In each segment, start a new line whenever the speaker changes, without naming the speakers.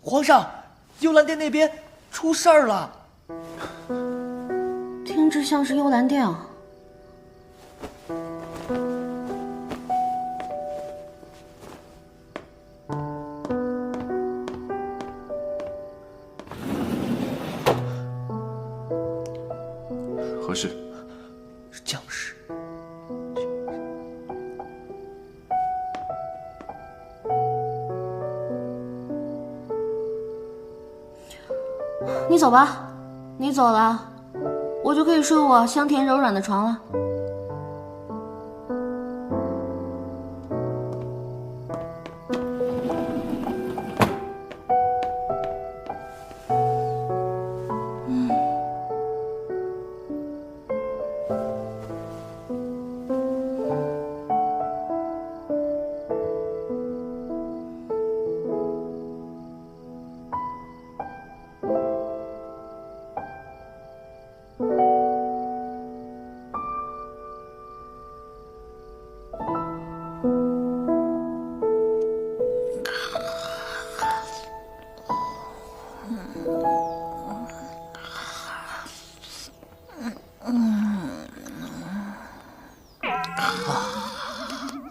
皇上，幽兰殿那边出事儿了。
听着像是幽兰殿啊。
何事？
是将士。
你走吧，你走了，我就可以睡我香甜柔软的床了。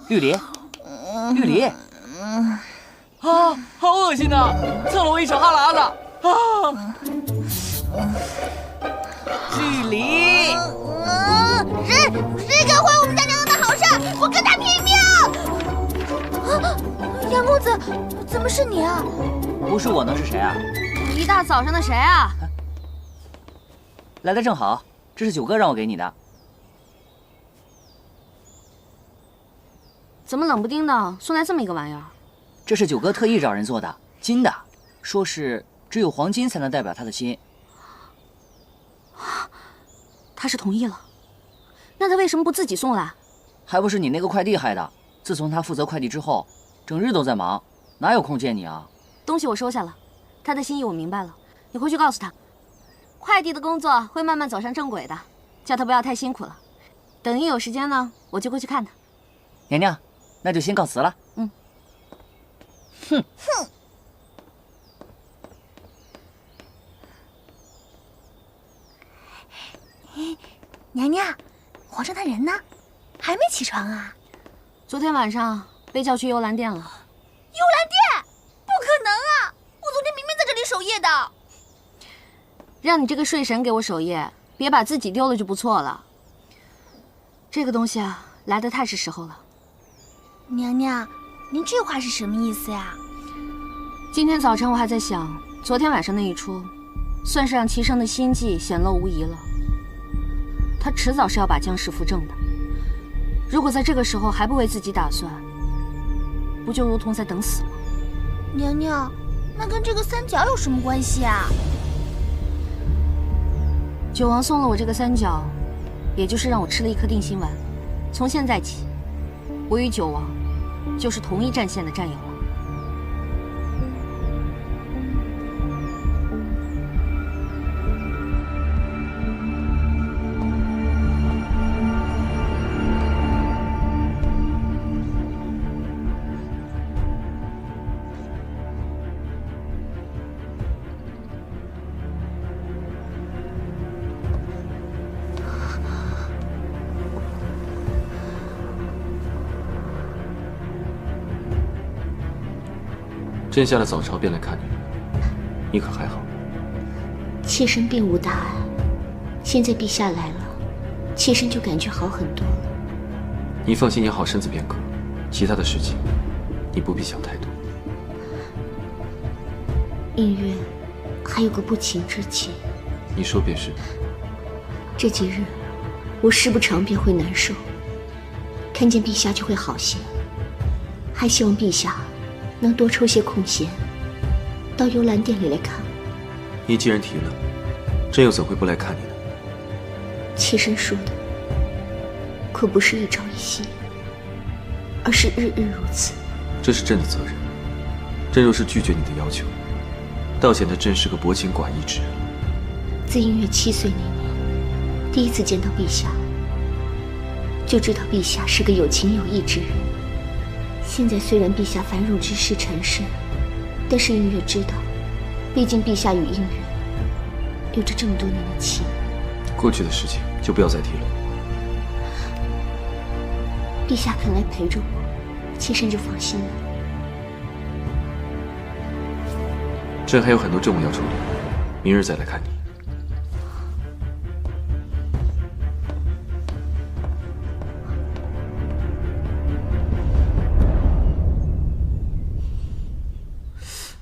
绿篱，绿篱，啊，好恶心呐！蹭了我一手哈喇子啊！绿篱，
谁敢坏我们家娘娘的好事，我跟他拼命！杨公子，怎么是你啊？
不是我能是谁啊？
一大早上的谁啊？
来的正好，这是九哥让我给你的。
怎么冷不丁的送来这么一个玩意儿？
这是九哥特意找人做的，金的，说是只有黄金才能代表他的心。
他是同意了，那他为什么不自己送来？
还不是你那个快递害的。自从他负责快递之后，整日都在忙，哪有空见你啊？
东西我收下了，他的心意我明白了，你回去告诉他，快递的工作会慢慢走上正轨的，叫他不要太辛苦了。等一有时间呢，我就过去看他。
娘娘，那就先告辞了。
嗯。
哼。娘娘，皇上他人呢？还没起床啊？
昨天晚上被叫去幽兰殿了。幽兰
殿？不可能啊！我昨天明明在这里守夜的。
让你这个睡神给我守夜，别把自己丢了就不错了。这个东西啊，来得太是时候了。
娘娘，您这话是什么意思呀？
今天早晨我还在想，昨天晚上那一出，算是让齐生的心计显露无遗了。他迟早是要把江氏扶正的，如果在这个时候还不为自己打算，不就如同在等死吗？
娘娘，那跟这个三角有什么关系啊？
九王送了我这个三角，也就是让我吃了一颗定心丸。从现在起，我与九王就是同一战线的战友了。
朕下了早朝便来看你，你可还好？
妾身并无大碍，现在陛下来了，妾身就感觉好很多了。
你放心养好身子便可，其他的事情你不必想太多。
隐约还有个不情之请。
你说便是。
这几日我事不长便会难受，看见陛下就会好些，还希望陛下能多抽些空闲，到幽兰殿里来看我。
你既然提了，朕又怎会不来看你呢？
妾身说的可不是一朝一夕，而是日日如此。
这是朕的责任，朕若是拒绝你的要求，倒显得朕是个薄情寡义之人。
自音乐7岁那年，第一次见到陛下，就知道陛下是个有情有义之人。现在虽然陛下繁荣之事缠身，但是音乐知道，毕竟陛下与应月有着这么多年的情。
过去的事情就不要再提了。
陛下肯来陪着我，妾身就放心了。
朕还有很多政务要处理，明日再来看你。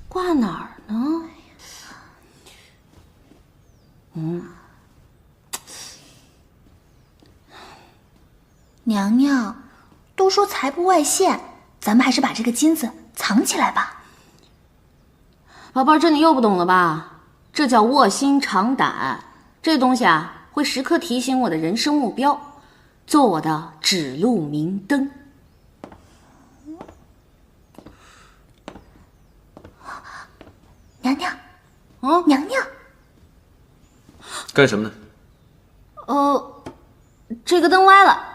挂哪儿呢？
娘娘，都说财不外泄，咱们还是把这个金子藏起来吧。
宝贝儿，这你又不懂了吧？这叫卧薪尝胆。这东西啊，会时刻提醒我的人生目标，做我的指路明灯。
娘娘，
哦，
娘娘，
干什么呢？
这个灯歪了。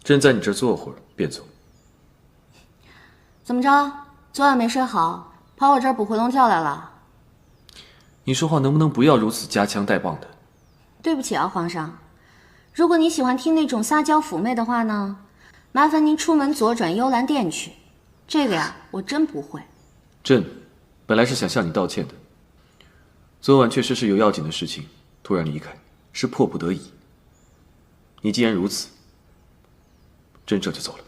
朕在你这儿坐会儿便走。
怎么着？昨晚没睡好，跑我这儿捕回笼觉来了？
你说话能不能不要如此夹枪带棒的？
对不起啊，皇上。如果你喜欢听那种撒娇妩媚的话呢，麻烦您出门左转幽兰殿去。这个呀，我真不会。
朕本来是想向你道歉的，昨晚确实是有要紧的事情，突然离开，是迫不得已。你既然如此，朕这就走了。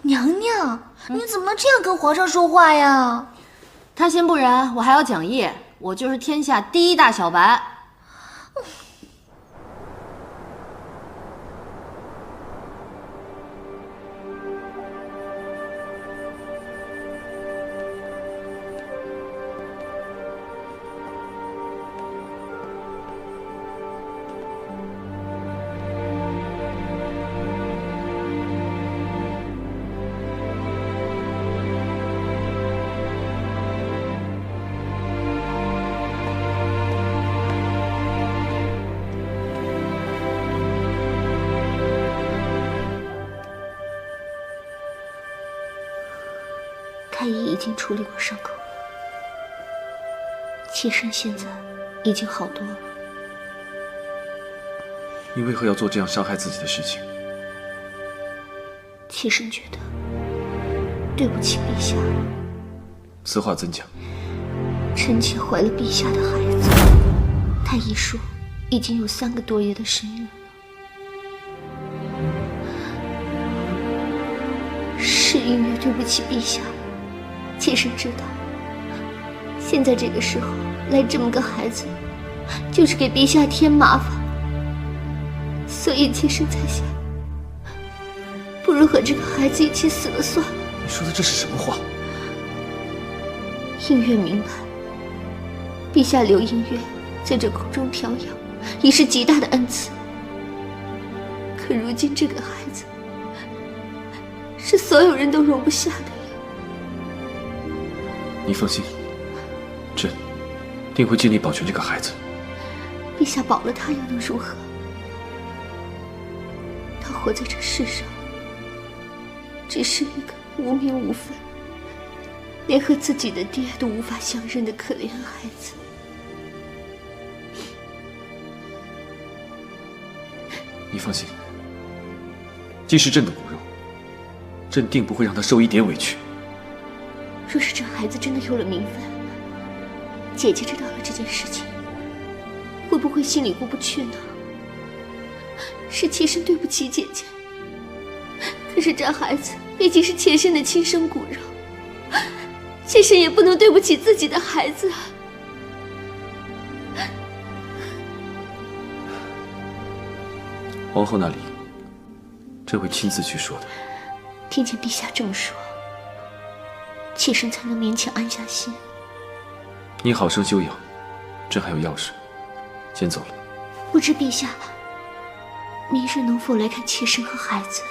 娘娘，你怎么能这样跟皇上说话呀？
他先不然，我还要讲义，我就是天下第一大小白。
太医已经处理过伤口了，妾身现在已经好多了。
你为何要做这样伤害自己的事情？
妾身觉得对不起陛下。
此话怎讲？
臣妾怀了陛下的孩子，太医说已经有3个多月的身孕了。是因为对不起陛下，妾身知道，现在这个时候来这么个孩子，就是给陛下添麻烦，所以妾身才想，不如和这个孩子一起死了算了。
你说的这是什么话？
映月明白，陛下留映月在这空中飘扬，已是极大的恩赐。可如今这个孩子，是所有人都容不下的呀。
你放心，朕定会尽力保全这个孩子。
陛下保了他又能如何？他活在这世上，只是一个无名无分，连和自己的爹都无法相认的可怜孩子。
你放心，既是朕的骨肉，朕定不会让他受一点委屈。
若是这孩子真的有了名分，姐姐知道了这件事情，会不会心里过不去呢？是妾身对不起姐姐，可是这孩子毕竟是妾身的亲生骨肉，妾身也不能对不起自己的孩子啊。
皇后那里，朕会亲自去说的。
听见陛下这么说，妾身才能勉强安下心。
你好生休养，朕还有要事，先走了。
不知陛下明日能否来看妾身和孩子？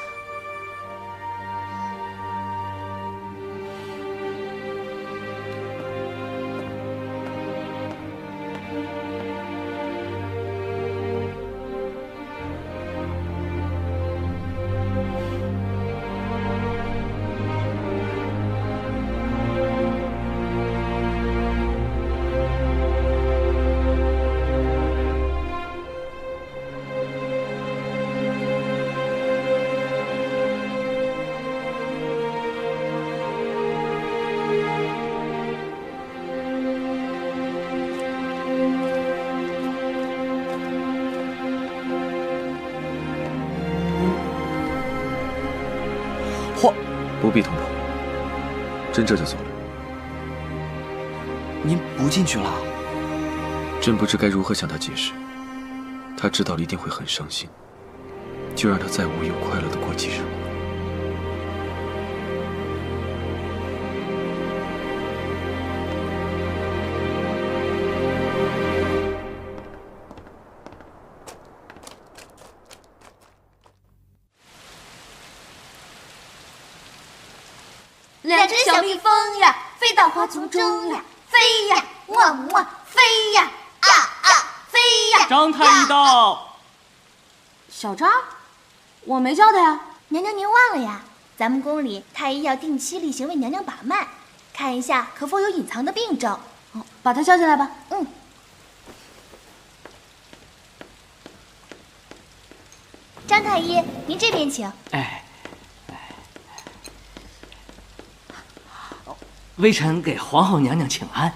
朕这就走了。
您不进去了？
朕不知该如何向他解释，他知道了一定会很伤心，就让他再无忧快乐的过几日。
两只小蜜蜂呀，飞到花丛中呀，飞呀，么么，飞呀，啊啊，飞呀。
张太医到。
小张，我没叫他呀。
娘娘您忘了呀？咱们宫里太医要定期例行为娘娘把脉，看一下可否有隐藏的病症。
哦，把他叫进来吧。
张太医，您这边请。
微臣给皇后娘娘请安。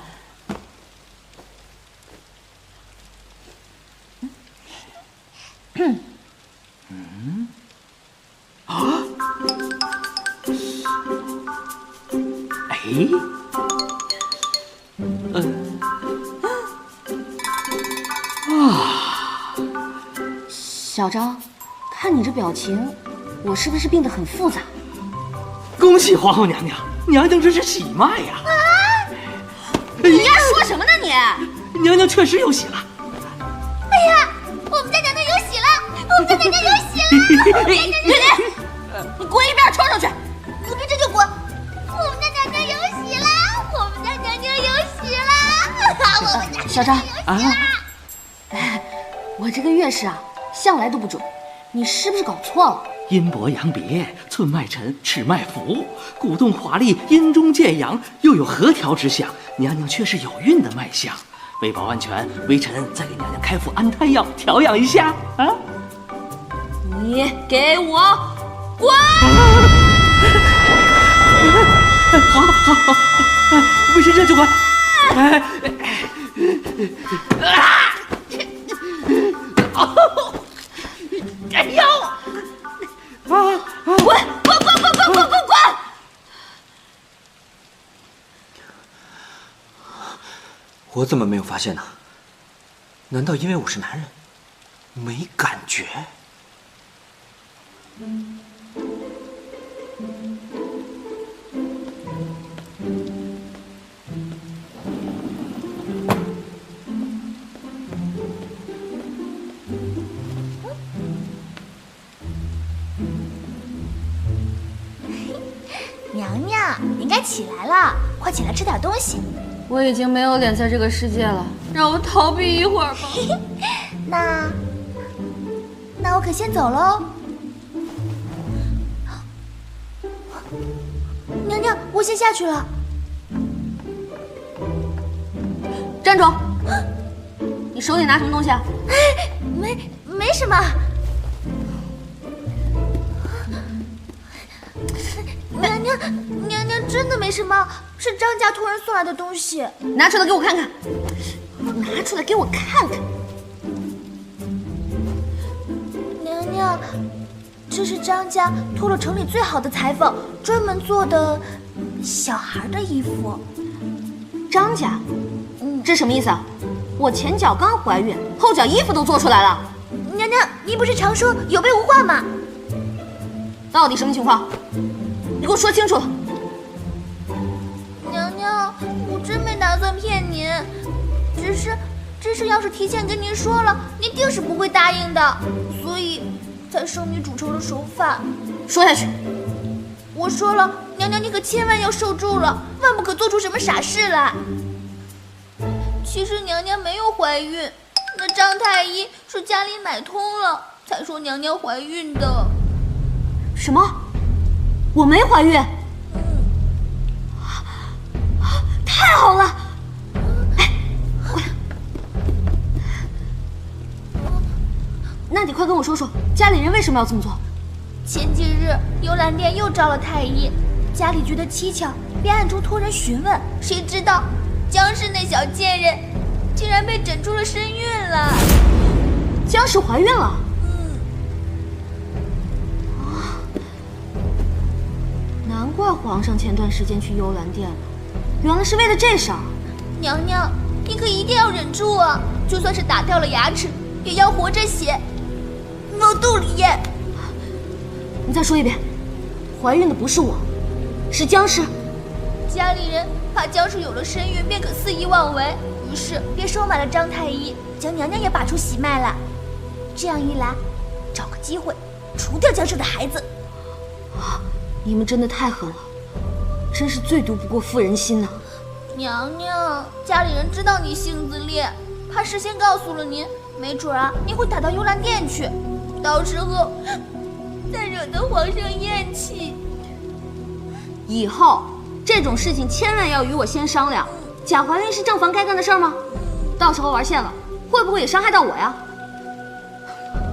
小张，看你这表情，我是不是病得很复杂？
恭喜皇后娘娘，娘娘这是喜脉呀！
你丫说什么呢你？
娘娘确实有喜了。
哎呀，我们家娘娘有喜了！我们家娘娘有喜了！
你滚一边冲出去！
隔壁这就滚！我们家娘娘有喜了！我们家娘娘有喜了！我们家
小张
啊，
我这个月事啊，向来都不准，你是不是搞错了？
阴伯阳别，寸脉沉，尺脉浮，鼓动华丽，阴中见阳，又有和调之象。娘娘却是有孕的脉象，为保安全，微臣再给娘娘开副安胎药，调养一下啊！
你给我滚！
好，微臣这就滚。哎呦！
滚！
我怎么没有发现呢？难道因为我是男人，没感觉？
娘娘，您该起来了，快起来吃点东西。
我已经没有脸在这个世界了，让我逃避一会儿吧。
那我可先走喽。娘娘，我先下去了。
站住！你手里拿什么东西啊？
没什么。娘娘真的没什么，是张家托人送来的东西。
拿出来给我看看，拿出来给我看看。
娘娘，这是张家托了城里最好的裁缝专门做的小孩的衣服。
张家，这什么意思啊？我前脚刚怀孕，后脚衣服都做出来了。
娘娘，您不是常说有备无患吗？
到底什么情况？你给我说清楚。
娘娘，我真没打算骗您，只是要是提前跟您说了，您定是不会答应的，所以才生米煮成了熟饭。
说下去。
我说了，娘娘你可千万要受住了，万不可做出什么傻事来。其实娘娘没有怀孕，那张太医是家里买通了，才说娘娘怀孕的。
什么？我没怀孕？太好了！哎，过来。那你快跟我说说，家里人为什么要这么做？
前几日游览殿又招了太医，家里觉得蹊跷，便暗中托人询问，谁知道江氏那小贱人竟然被诊出了身孕了。
江氏怀孕了？难怪皇上前段时间去幽兰殿了，原来是为了这事儿。
娘娘，你可一定要忍住啊！就算是打掉了牙齿，也要活着写。往肚里咽。
你再说一遍，怀孕的不是我，是姜氏。
家里人怕姜氏有了身孕便可肆意妄为，于是便收买了张太医，将娘娘也拔出喜脉了。这样一来，找个机会除掉姜氏的孩子。
你们真的太狠了，真是最毒不过妇人心呐！
娘娘，家里人知道你性子烈，怕事先告诉了您，没准啊，您会打到幽兰殿去，到时候再惹得皇上厌弃。
以后这种事情千万要与我先商量。假怀孕是正房该干的事儿吗？到时候玩线了，会不会也伤害到我呀？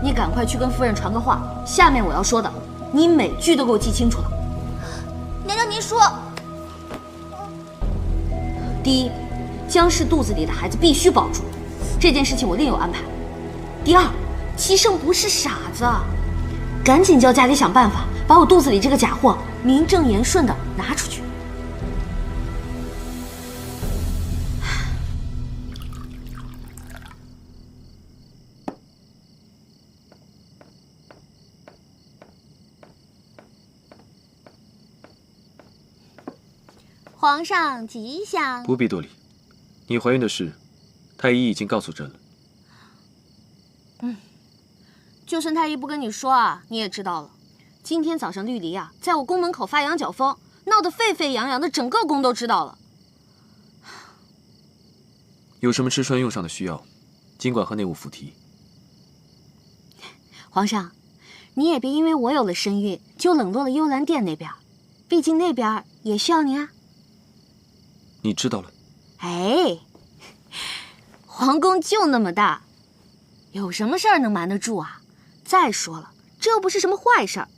你赶快去跟夫人传个话，下面我要说的，你每句都给我记清楚了。
娘娘您说。
第一，姜氏肚子里的孩子必须保住，这件事情我另有安排。第二，齐胜不是傻子，赶紧叫家里想办法把我肚子里这个假货名正言顺的拿出去。
皇上吉祥。
不必多礼，你怀孕的事，太医已经告诉朕了。
就算太医不跟你说啊，你也知道了。今天早上绿篱啊，在我宫门口发羊角风，闹得沸沸扬扬的，整个宫都知道了。
有什么吃穿用上的需要，尽管和内务府提。
皇上，你也别因为我有了身孕，就冷落了幽兰殿那边，毕竟那边也需要你啊。
你知道了。
哎，皇宫就那么大，有什么事儿能瞒得住啊？再说了，这又不是什么坏事儿，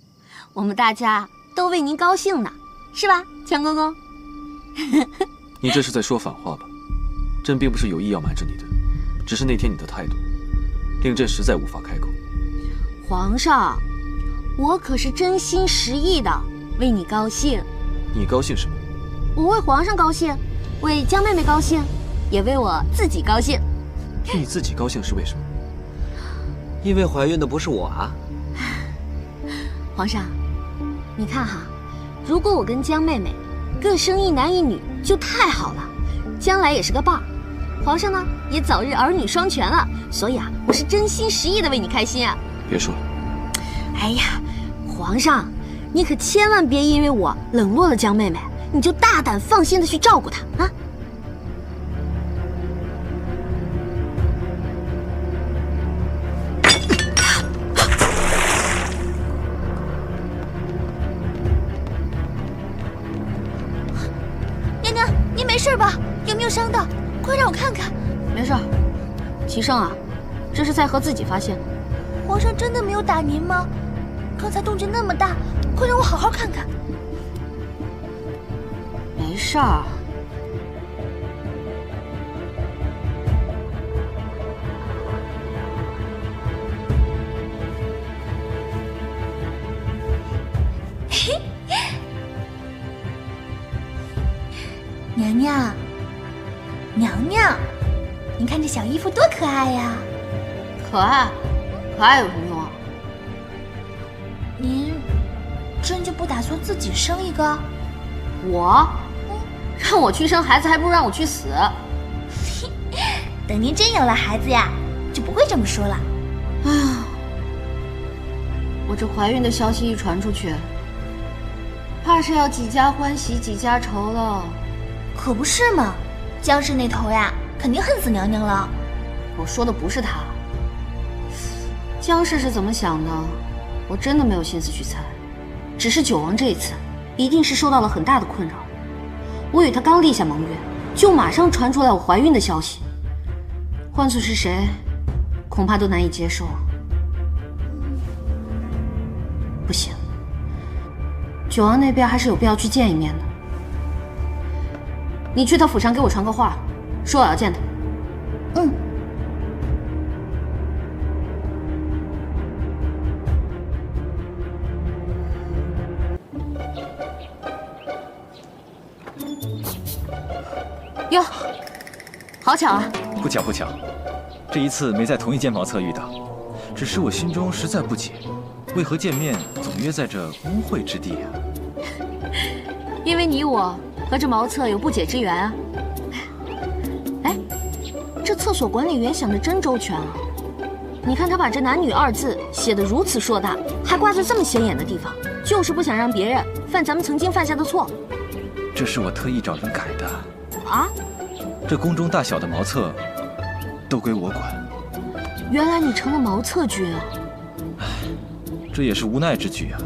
我们大家都为您高兴呢，是吧，强公公？
你这是在说反话吧？朕并不是有意要瞒着你的，只是那天你的态度，令朕实在无法开口。
皇上，我可是真心实意的为你高兴。
你高兴什么？
我为皇上高兴，为江妹妹高兴，也为我自己高兴。
你自己高兴是为什么？
因为怀孕的不是我啊。
皇上，你看哈，如果我跟江妹妹各生一男一女，就太好了，将来也是个伴儿。皇上呢，也早日儿女双全了。所以啊，我是真心实意的为你开心啊。
别说了。
哎呀，皇上，你可千万别因为我冷落了江妹妹，你就大胆放心的去照顾她啊。
娘娘，您没事吧？有没有伤到？快让我看看。
没事儿，齐胜啊，这是在和自己发现的。
皇上真的没有打您吗？刚才动静那么大，快让我好好看看。
没事儿。
娘娘，娘娘，您看这小衣服多可爱呀！
可爱，可爱有什么用啊？
您真就不打算自己生一个？
我？让我去生孩子，还不如让我去死。
等您真有了孩子呀，就不会这么说了。
哎呀，我这怀孕的消息一传出去，怕是要几家欢喜几家愁了。
可不是嘛，姜氏那头呀，肯定恨死娘娘了。
我说的不是他，姜氏是怎么想的，我真的没有心思去猜。只是九王这一次，一定是受到了很大的困扰。我与他刚立下盟约，就马上传出来我怀孕的消息，换做是谁，恐怕都难以接受。不行，九王那边还是有必要去见一面的。你去他府上给我传个话，说我要见他。
嗯。
哟，好巧啊！
不巧不巧，这一次没在同一间茅厕遇到，只是我心中实在不解，为何见面总约在这污秽之地啊？
因为你我和这茅厕有不解之缘啊。哎，这厕所管理员想的真周全啊！你看他把这男女二字写得如此硕大，还挂在这么显眼的地方，就是不想让别人犯咱们曾经犯下的错。
这是我特意找人改的。
啊？
这宫中大小的茅厕都归我管。
原来你成了茅厕君啊！
这也是无奈之举啊。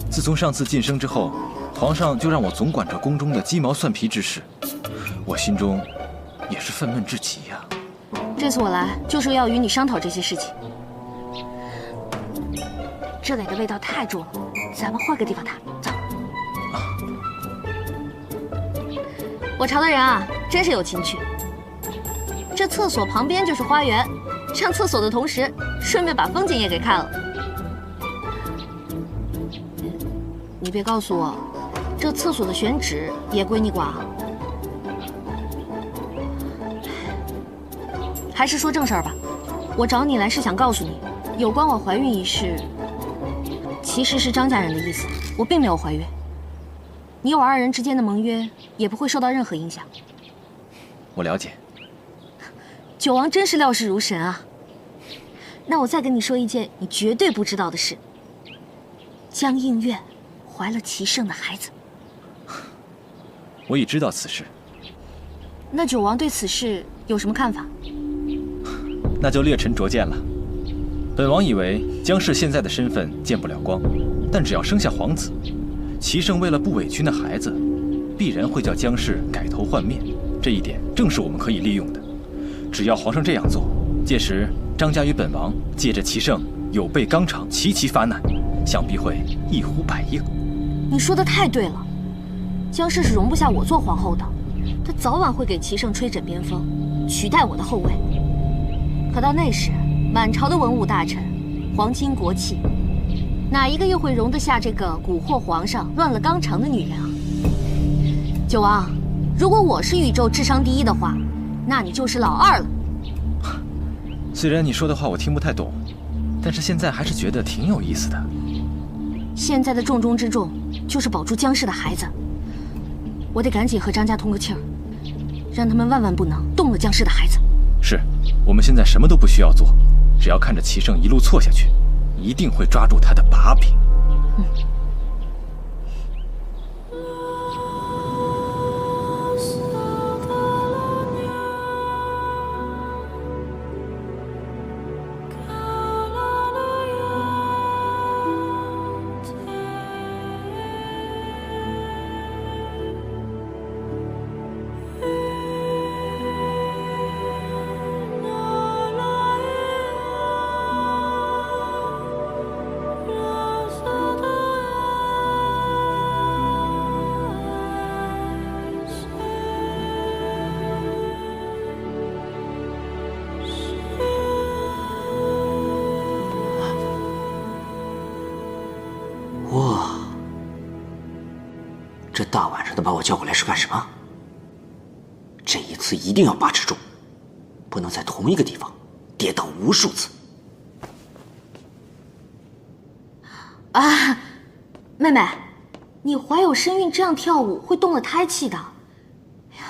自从上次晋升之后，皇上就让我总管着宫中的鸡毛蒜皮之事，我心中也是愤懑至极呀。
这次我来就是要与你商讨这些事情。这里的味道太重了，咱们换个地方谈。走。我朝的人啊，真是有情趣。这厕所旁边就是花园，上厕所的同时，顺便把风景也给看了。你别告诉我，这厕所的选址也归你管啊？还是说正事儿吧。我找你来是想告诉你，有关我怀孕一事，其实是张家人的意思，我并没有怀孕。你我二人之间的盟约也不会受到任何影响。
我了解。
九王真是料事如神啊！那我再跟你说一件你绝对不知道的事：江映月怀了齐胜的孩子。
我已知道此事。
那九王对此事有什么看法？
那就略臣拙见了。本王以为江氏现在的身份见不了光，但只要生下皇子，齐胜为了不委屈那孩子，必然会叫江氏改头换面。这一点正是我们可以利用的。只要皇上这样做，届时张家与本王借着齐胜有备纲常，齐齐发难，想必会一呼百应。
你说的太对了，江氏是容不下我做皇后的，她早晚会给齐胜吹枕边风，取代我的后位。可到那时，满朝的文武大臣、皇亲国戚，哪一个又会容得下这个蛊惑皇上、乱了纲常的女人啊？九王，如果我是宇宙智商第一的话，那你就是老二了。
虽然你说的话我听不太懂，但是现在还是觉得挺有意思的。
现在的重中之重就是保住江氏的孩子，我得赶紧和张家通个气儿，让他们万万不能动了江氏的孩子。
是，我们现在什么都不需要做，只要看着齐胜一路错下去，一定会抓住他的把柄。
哇，这大晚上的把我叫过来是干什么？这一次一定要把持住，不能在同一个地方跌倒无数次。
啊，妹妹，你怀有身孕，这样跳舞会动了胎气的。哎呀，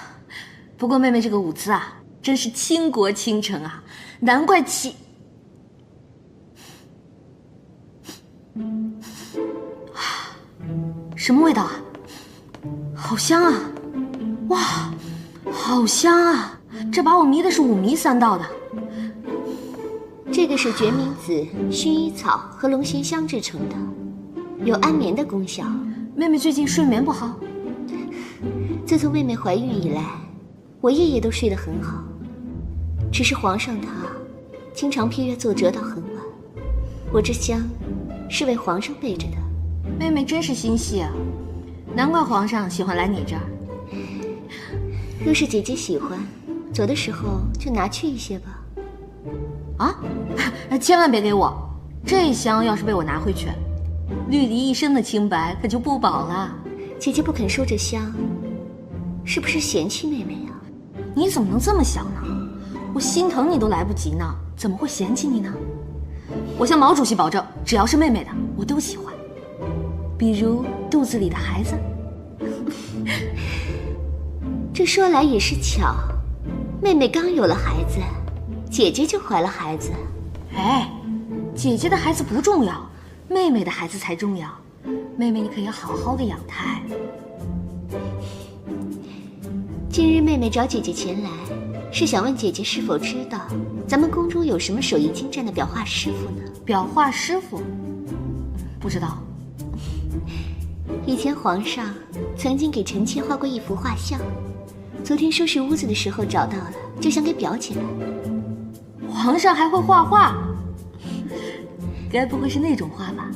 不过妹妹这个舞姿啊，真是倾国倾城啊，难怪齐……什么味道啊？好香啊！哇，好香啊！这把我迷的是五迷三道的。
这个是决明子、薰衣草和龙涎香制成的，有安眠的功效。
妹妹最近睡眠不好？
自从妹妹怀孕以来，我夜夜都睡得很好。只是皇上他经常批阅奏折到很晚，我这香是为皇上备着的。
妹妹真是心细啊，难怪皇上喜欢来你这儿。
若是姐姐喜欢，走的时候就拿去一些吧。
啊，千万别给我！这香要是被我拿回去，绿篱一生的清白可就不保了。
姐姐不肯收这香，是不是嫌弃妹妹呀？
你怎么能这么想呢？我心疼你都来不及呢，怎么会嫌弃你呢？我向毛主席保证，只要是妹妹的，我都喜欢。比如肚子里的孩子。
这说来也是巧，妹妹刚有了孩子，姐姐就怀了孩子。
哎，姐姐的孩子不重要，妹妹的孩子才重要。妹妹，你可要好好的养胎。
今日妹妹找姐姐前来，是想问姐姐是否知道咱们宫中有什么手艺精湛的裱画师傅呢？
裱画师傅？不知道。
以前皇上曾经给臣妾画过一幅画像，昨天收拾屋子的时候找到了，就想给裱起来。
皇上还会画画？该不会是那种画吧？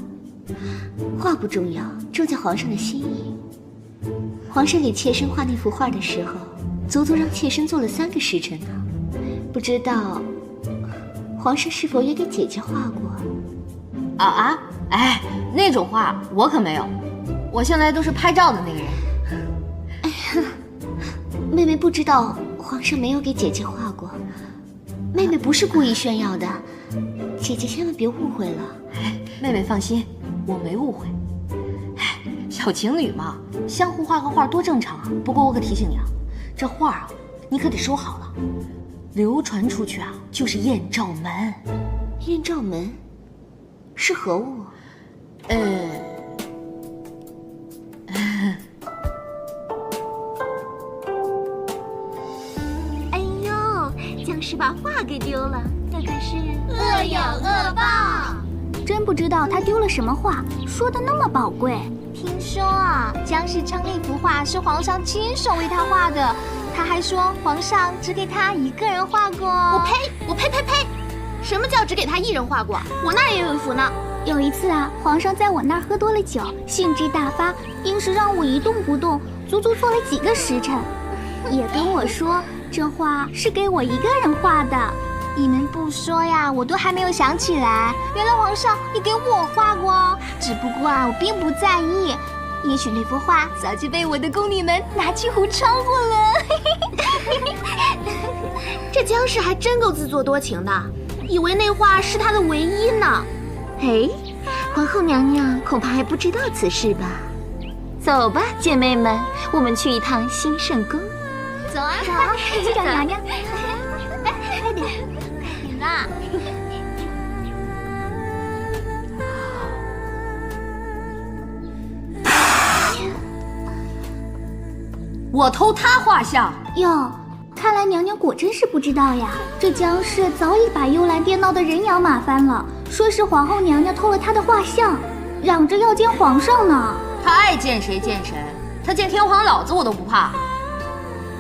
画不重要，重在皇上的心意。皇上给妾身画那幅画的时候，足足让妾身做了3个时辰呢。不知道皇上是否也给姐姐画过？
哎，那种画我可没有，我向来都是拍照的那个人。
哎呀，妹妹不知道皇上没有给姐姐画过，妹妹不是故意炫耀的，姐姐千万别误会了。
妹妹放心，我没误会。小情侣嘛，相互画个画多正常啊。不过我可提醒你啊，这画啊，你可得收好了，流传出去啊，就是艳照门。
艳照门是何物？
哎呦，僵尸把画给丢了，那可是
恶有恶报。
真不知道他丢了什么画，说的那么宝贵。听说啊，僵尸称那幅画是皇上亲手为他画的，他还说皇上只给他一个人画过。
我呸！什么叫只给他一人画过？我那儿也有一幅呢。
有一次啊，皇上在我那儿喝多了酒，兴致大发，硬是让我一动不动，足足做了几个时辰，也跟我说这画是给我一个人画的。你们不说呀，我都还没有想起来，原来皇上也给我画过。只不过啊，我并不在意，也许那幅画早就被我的宫女们拿去胡抄过了。
这僵尸还真够自作多情的，以为那画是他的唯一呢。
哎，皇后娘娘恐怕还不知道此事吧？走吧，姐妹们，我们去一趟兴圣宫。
走啊，
去找娘娘。
来，快点，你啦。
我偷他画像
哟，看来娘娘果真是不知道呀。这僵尸早已把幽兰殿闹得人仰马翻了，说是皇后娘娘偷了他的画像，嚷着要见皇上呢。
他爱见谁见谁，他见天皇老子我都不怕。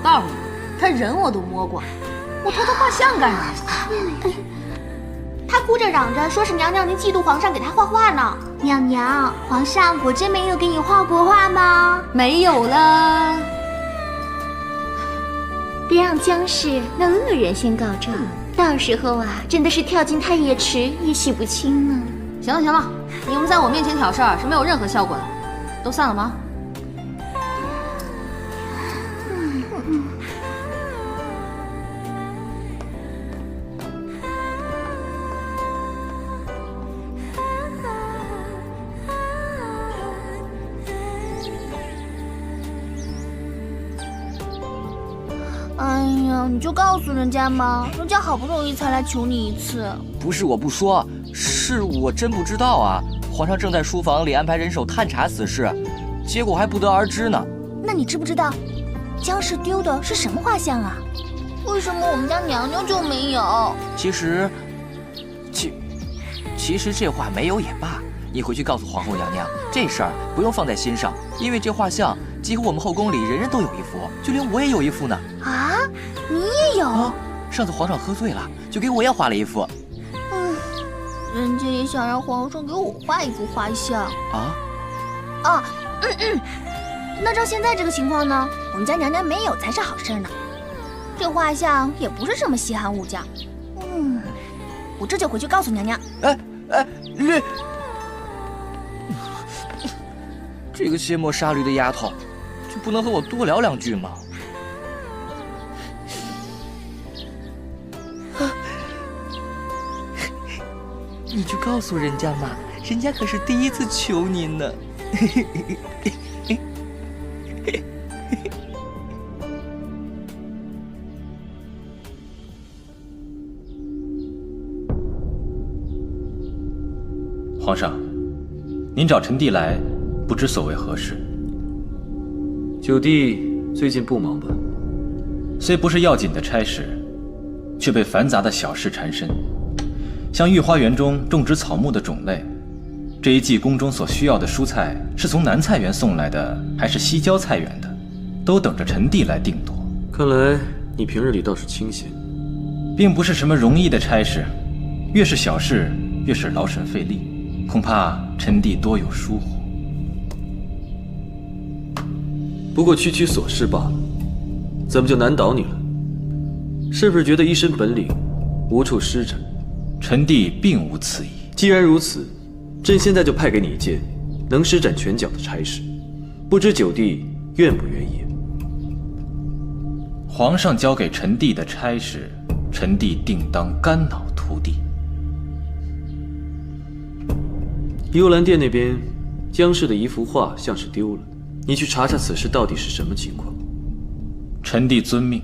告诉你，他人我都摸过，我偷他画像干啥？
他哭着嚷着说是娘娘您嫉妒皇上给他画画呢。
娘娘，皇上果真没有给你画过画吗？
没有了。
别让僵尸那恶人先告状，到时候啊，真的是跳进太液池也洗不清呢。
行了，你们在我面前挑事儿是没有任何效果的，都散了吗？
哎呀，你就告诉人家嘛，人家好不容易才来求你一次。
不是我不说，是我真不知道啊。皇上正在书房里安排人手探查此事，结果还不得而知呢。
那你知不知道，僵尸丢的是什么画像啊？为什么我们家娘娘就没有？
其实这画没有也罢，你回去告诉皇后娘娘，这事儿不用放在心上，因为这画像几乎我们后宫里人人都有一幅，就连我也有一幅呢。
啊，你也有？
上次皇上喝醉了，就给我也画了一幅。
人家也想让皇上给我画一幅画像
啊。
那照现在这个情况呢，我们家娘娘没有才是好事呢。这画像也不是什么稀罕物件。我这就回去告诉娘娘。
这个卸磨杀驴的丫头，就不能和我多聊两句吗？你去告诉人家嘛，人家可是第一次求您呢。
皇上，您找臣弟来，不知所谓何事？
九弟最近不忙吧？
虽不是要紧的差事，却被繁杂的小事缠身。像御花园中种植草木的种类，这一季宫中所需要的蔬菜是从南菜园送来的，还是西郊菜园的，都等着臣弟来定夺。
看来你平日里倒是清闲。
并不是什么容易的差事，越是小事，越是劳神费力，恐怕臣弟多有疏忽。
不过区区琐事罢了，怎么就难倒你了？是不是觉得一身本领无处施展？
臣弟并无此意。
既然如此，朕现在就派给你一件能施展拳脚的差事，不知九弟愿不愿意？
皇上交给臣弟的差事，臣弟定当肝脑涂地。
幽兰殿那边，江氏的一幅画像是丢了，你去查查此事到底是什么情况。
臣弟遵命。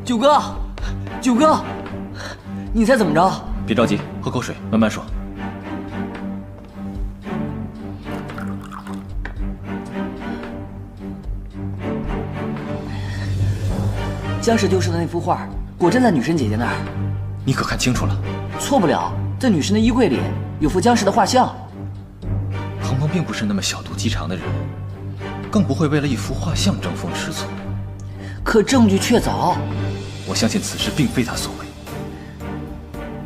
九哥，九哥，你猜怎么着？
别着急，喝口水，慢慢说。
江氏丢失的那幅画，果真在女神姐姐那儿。
你可看清楚了？
错不了，在女神的衣柜里有幅江氏的画像。
鹏鹏并不是那么小肚鸡肠的人，更不会为了一幅画像争风吃醋。
可证据确凿，
我相信此事并非他所为。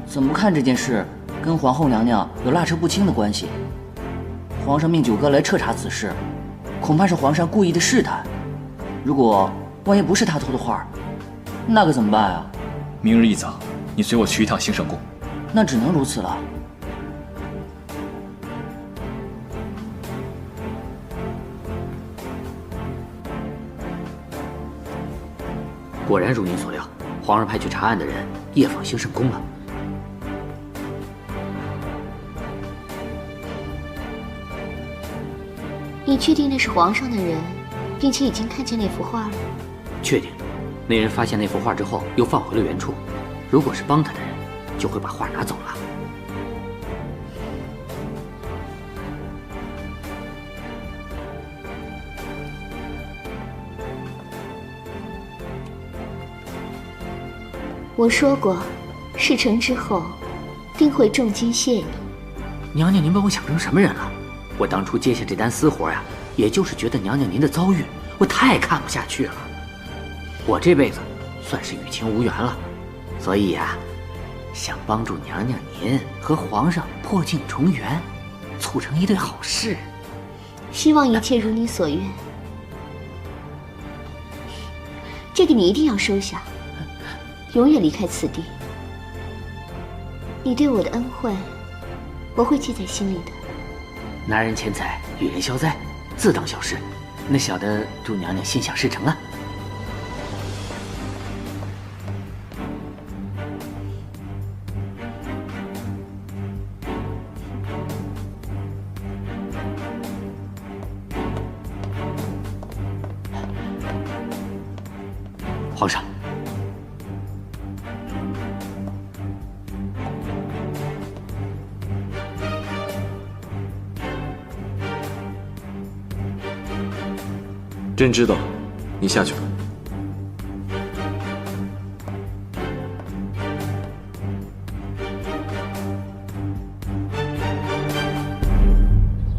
怎么看这件事跟皇后娘娘有拉扯不清的关系？皇上命九哥来彻查此事，恐怕是皇上故意的试探。如果万一不是他偷的画，那可怎么办啊？
明日一早，你随我去一趟兴圣宫。
那只能如此了。
果然如您所料，
皇上派去查案的人夜访兴圣宫了。
你确定那是皇上的人，并且已经看见那幅画了？
确定。那人发现那幅画之后，又放回了原处。如果是帮他的人，就会把画拿走了。
我说过，事成之后，定会重金谢你。
娘娘，您把我想成什么人了？我当初接下这单私活呀，也就是觉得娘娘您的遭遇，我太看不下去了。我这辈子算是与情无缘了，所以呀，想帮助娘娘您和皇上破镜重圆，促成一对好事。
希望一切如你所愿。这个你一定要收下，永远离开此地。你对我的恩惠，我会记在心里的。
拿人钱财与人消灾，自当小事。那小的祝娘娘心想事成了。皇上，
朕知道，你下去吧。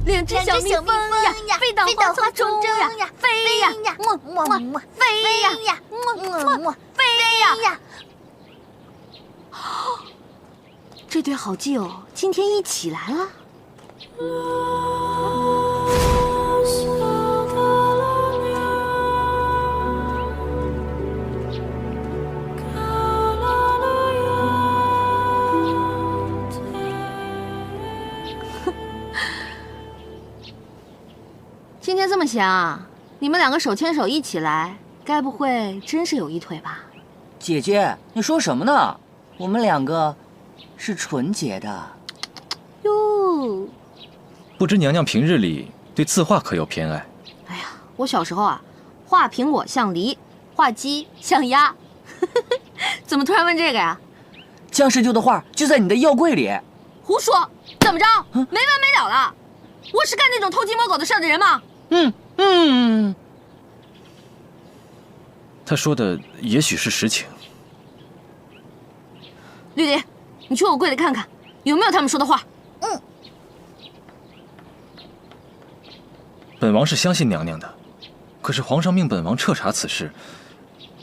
两只小蜜蜂呀，飞到花丛中呀，飞呀，么么么，飞呀，么么飞呀。这对好基友今天一起来了。今天这么闲啊，你们两个手牵手一起来，该不会真是有一腿吧？
姐姐，你说什么呢？我们两个是纯洁的。
哟，
不知娘娘平日里对字画可有偏爱？
哎呀，我小时候啊，画苹果像梨，画鸡像鸭。怎么突然问这个呀？
江十舅的画就在你的药柜里。
胡说！怎么着？没完没了了？我是干那种偷鸡摸狗的事的人吗？
他说的也许是实情。
绿蝶，你去我柜里看看，有没有他们说的话。
本王是相信娘娘的，可是皇上命本王彻查此事，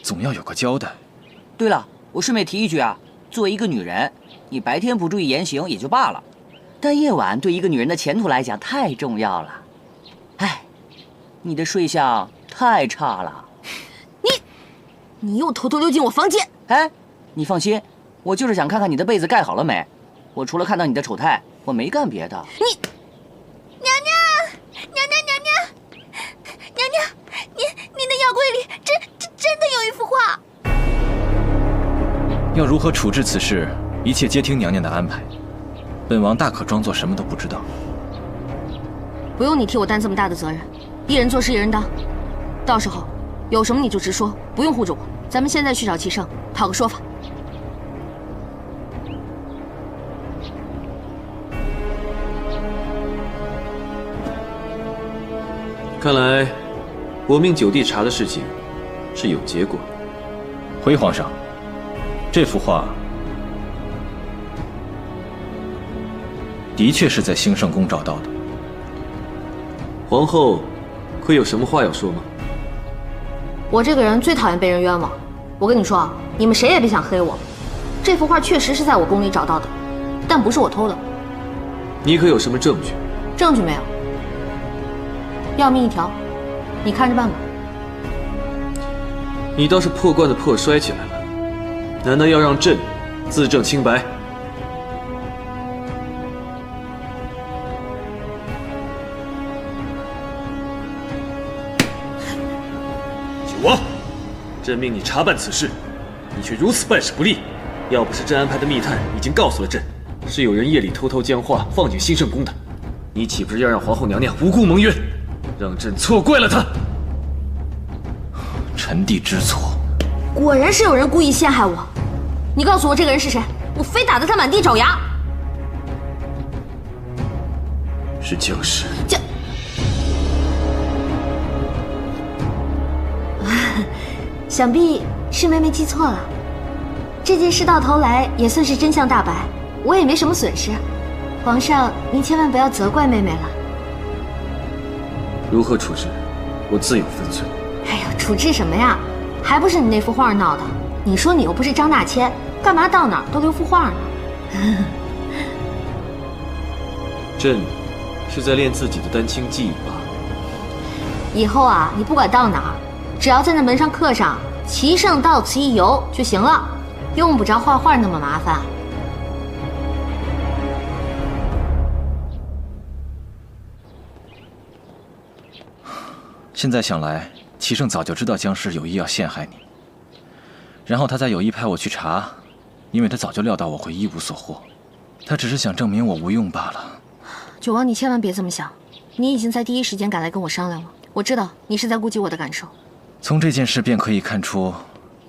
总要有个交代。
对了，我顺便提一句啊，作为一个女人，你白天不注意言行也就罢了，但夜晚对一个女人的前途来讲太重要了。哎，你的睡相太差了。
你又偷偷溜进我房间。
哎，你放心，我就是想看看你的被子盖好了没。我除了看到你的丑态，我没干别的。
娘娘，你的药柜里真的有一幅画。
要如何处置此事，一切皆听娘娘的安排。本王大可装作什么都不知道。
不用你替我担这么大的责任，一人做事一人当。到时候有什么你就直说，不用护着我。咱们现在去找齐胜，讨个说法。
看来，我命九弟查的事情是有结果。
回皇上，这幅画的确是在兴圣宫找到的。
皇后，会有什么话要说吗？
我这个人最讨厌被人冤枉。我跟你说啊，你们谁也别想黑我。这幅画确实是在我宫里找到的，但不是我偷的。
你可有什么证据？
证据没有，要命一条，你看着办吧。
你倒是破罐子破摔起来了，难道要让朕自证清白？九王，朕命你查办此事，你却如此办事不力。要不是朕安排的密探已经告诉了朕，是有人夜里偷偷将画放进兴圣宫的，你岂不是要让皇后娘娘无辜蒙冤，让朕错怪了她？
臣弟知错。
果然是有人故意陷害我。你告诉我这个人是谁，我非打得他满地找牙。
是江氏。
想必是妹妹记错了。这件事到头来也算是真相大白，我也没什么损失。皇上，您千万不要责怪妹妹了。
如何处置，我自有分寸。
哎呀，处置什么呀？还不是你那幅画闹的。你说你又不是张大千，干嘛到哪儿都留幅画呢？
朕是在练自己的丹青技艺吧。
以后啊，你不管到哪儿，只要在那门上刻上“齐圣到此一游”就行了，用不着画画那么麻烦。
现在想来，齐圣早就知道江氏有意要陷害你，然后他再有意派我去查，因为他早就料到我会一无所获，他只是想证明我无用罢了。
九王，你千万别这么想，你已经在第一时间赶来跟我商量了，我知道你是在顾及我的感受。
从这件事便可以看出，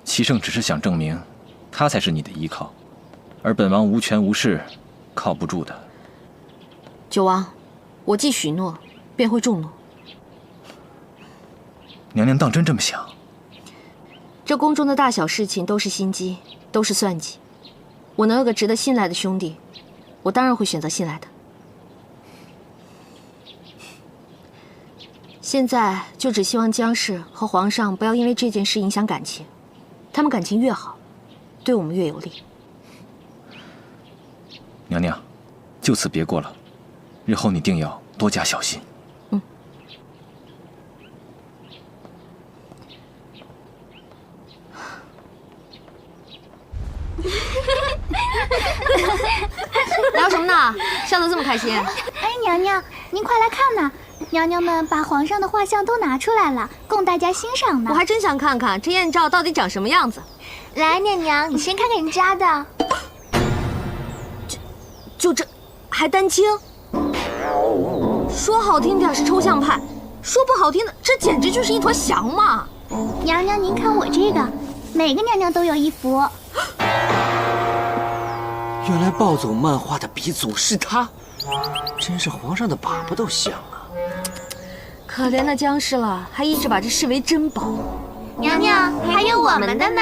齐圣只是想证明，他才是你的依靠，而本王无权无势，靠不住的。
九王，我既许诺，便会重诺。
娘娘当真这么想？
这宫中的大小事情都是心机，都是算计。我能有个值得信赖的兄弟，我当然会选择信赖的。现在就只希望江氏和皇上不要因为这件事影响感情，他们感情越好，对我们越有利。
娘娘，就此别过了，日后你定要多加小心。
聊什么呢？笑得这么开心？
哎，娘娘，您快来看呐！娘娘们把皇上的画像都拿出来了，供大家欣赏呢。
我还真想看看这艳照到底长什么样子。
来，娘娘，你先看看人家的。
就这，还丹青？说好听点是抽象派，说不好听的，这简直就是一坨翔嘛！
娘娘，您看我这个，每个娘娘都有一幅。
原来暴走漫画的鼻祖是他，真是皇上的粑粑都香啊！
可怜的江氏了，还一直把这视为珍宝。
娘娘，还有我们的呢。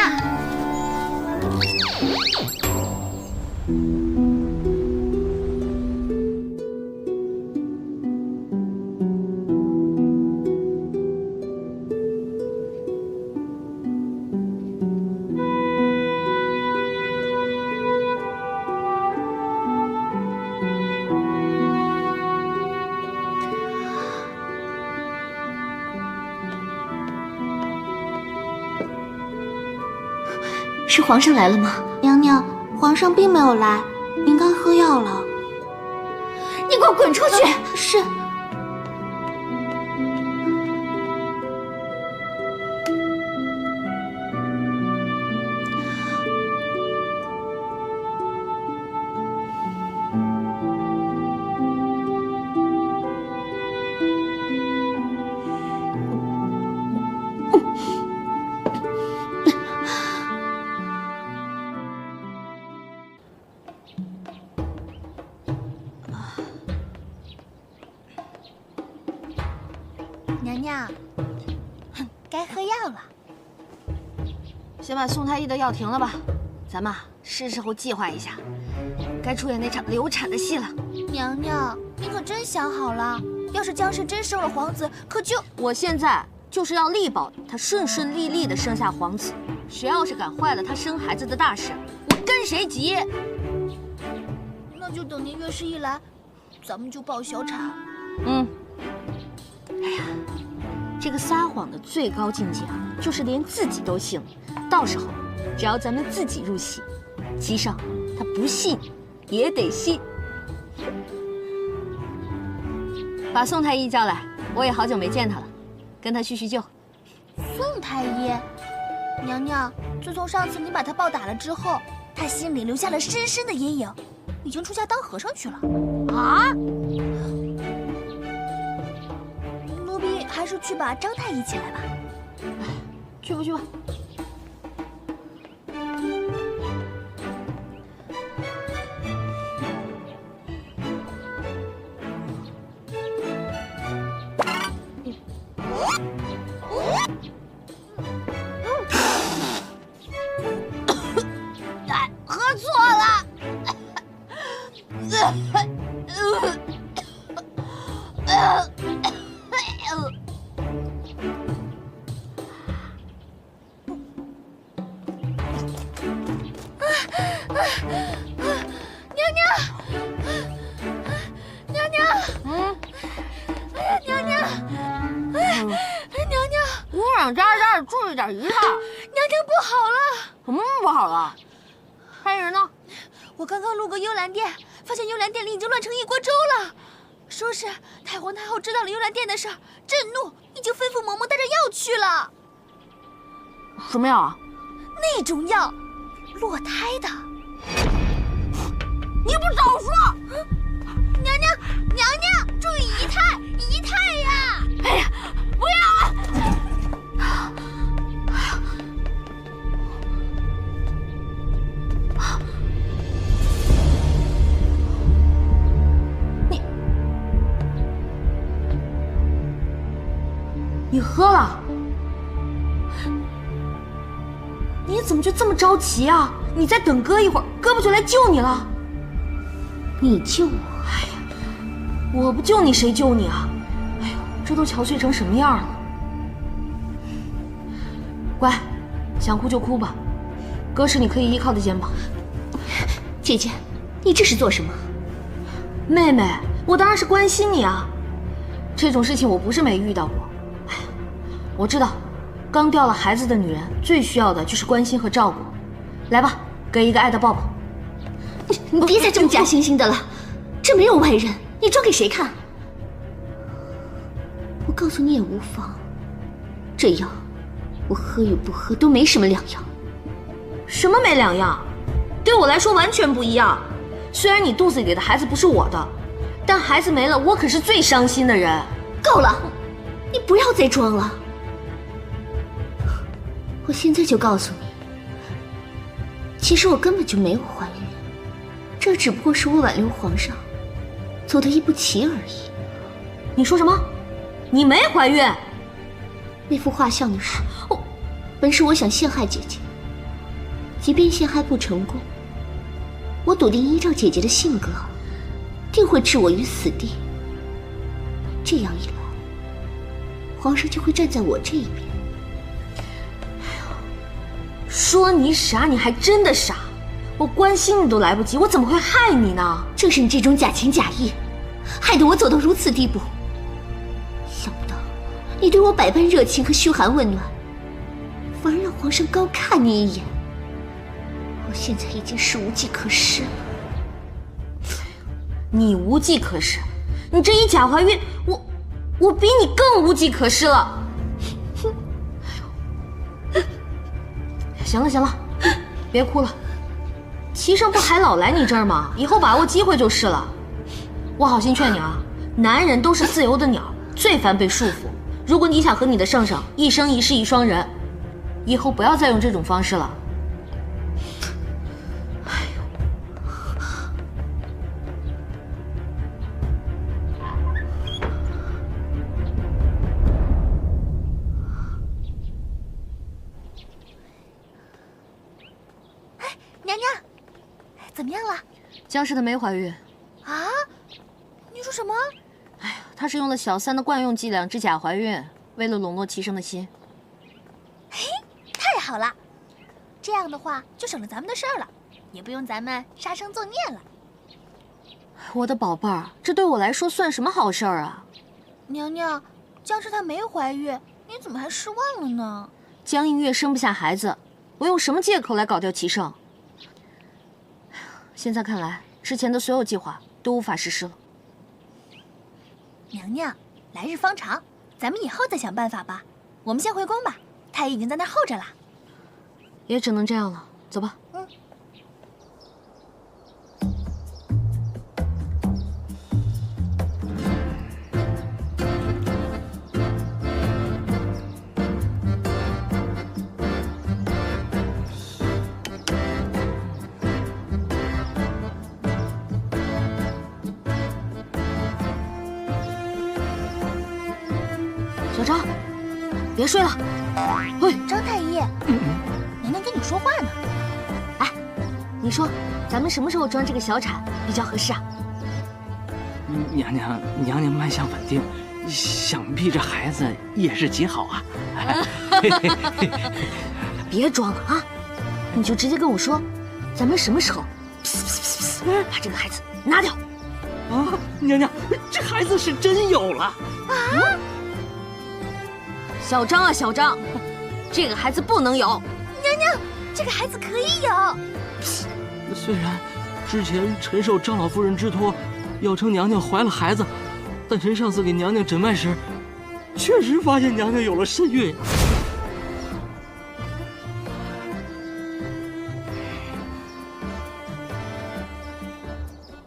是皇上来了吗？
娘娘，皇上并没有来，您该喝药了。
你给我滚出去！
是。娘娘，该喝药了。
先把宋太医的药停了吧，咱们是时候计划一下，该出演那场流产的戏了。
娘娘，你可真想好了，要是江氏真生了皇子，可就……
我现在就是要力保他顺顺利利的生下皇子，谁要是敢坏了他生孩子的大事，我跟谁急？
那就等您月事一来，咱们就抱小产。
哎呀，这个撒谎的最高境界啊，就是连自己都信了。到时候，只要咱们自己入戏，齐胜他不信也得信。把宋太医叫来，我也好久没见他了，跟他叙叙旧。
宋太医，娘娘，自从上次你把他暴打了之后，他心里留下了深深的阴影，已经出家当和尚去了。
啊！
奴婢还是去把张太医请来吧。
去吧去吧。
喝错了。
姑娘家家注意点仪态。
娘娘不好了！
怎么不好了？差人呢？
我刚刚路过幽兰殿，发现幽兰殿里已经乱成一锅粥了。说是太皇太后知道了幽兰殿的事儿，震怒，已经吩咐嬷嬷带着药去了。
什么药啊？
那种药，落胎的。
你不早说！
娘娘，注意仪态，仪态呀！
哎呀，不要啊！你喝了？你怎么就这么着急啊？你再等哥一会儿，哥不就来救你了？
你救我？
哎呀，我不救你谁救你啊？哎呦，这都憔悴成什么样了？乖，想哭就哭吧，哥是你可以依靠的肩膀。
姐姐，你这是做什么？
妹妹，我当然是关心你啊。这种事情我不是没遇到过。哎呀，我知道，刚掉了孩子的女人最需要的就是关心和照顾。来吧，给一个爱的抱抱。
你别再这么假惺惺的了，这没有外人，你装给谁看？我告诉你也无妨，这药我喝与不喝都没什么两样。
什么没两样？对我来说完全不一样。虽然你肚子里的孩子不是我的，但孩子没了，我可是最伤心的人。
够了，你不要再装了。我现在就告诉你，其实我根本就没有怀孕，这只不过是我挽留皇上走得一步棋而已。
你说什么？你没怀孕？
那幅画像的事，本是我想陷害姐姐，即便陷害不成功，我笃定依照姐姐的性格，定会置我于死地。这样一来，皇上就会站在我这一边。
说你傻，你还真的傻。我关心你都来不及，我怎么会害你呢？
正是你这种假情假意，害得我走到如此地步。想不到你对我百般热情和嘘寒问暖，反而让皇上高看你一眼。我现在已经是无计可施了。
你无计可施？你这一假怀孕，我比你更无计可施了。行了行了，别哭了。齐胜不还老来你这儿吗？以后把握机会就是了。我好心劝你啊，男人都是自由的鸟，最烦被束缚。如果你想和你的圣上一生一世一双人，以后不要再用这种方式了。哎呦，
娘娘，怎么样了？
江氏的没怀孕。
啊？你说什么？
哎呀，她是用了小三的惯用伎俩制假怀孕，为了笼络齐生的心。
嘿，太好了！这样的话就省了咱们的事儿了，也不用咱们杀生作孽了。
我的宝贝儿，这对我来说算什么好事儿啊？
娘娘，江氏她没怀孕，你怎么还失望了呢？
江映月生不下孩子，我用什么借口来搞掉齐胜？现在看来，之前的所有计划都无法实施了。
娘娘，来日方长，咱们以后再想办法吧。我们先回宫吧，太医已经在那儿候着了。
也只能这样了，走吧。小张，别睡了。喂，
张太医，娘娘跟你说话呢。
哎，你说咱们什么时候装这个小产比较合适啊？
娘娘脉象稳定，想必这孩子也是极好啊。
别装了啊！你就直接跟我说，咱们什么时候把这个孩子拿掉？
啊，娘娘，这孩子是真有了
啊！小张啊，小张，这个孩子不能有。
娘娘，这个孩子可以有。
虽然之前臣受张老夫人之托，要称娘娘怀了孩子，但臣上次给娘娘诊脉时，确实发现娘娘有了身孕。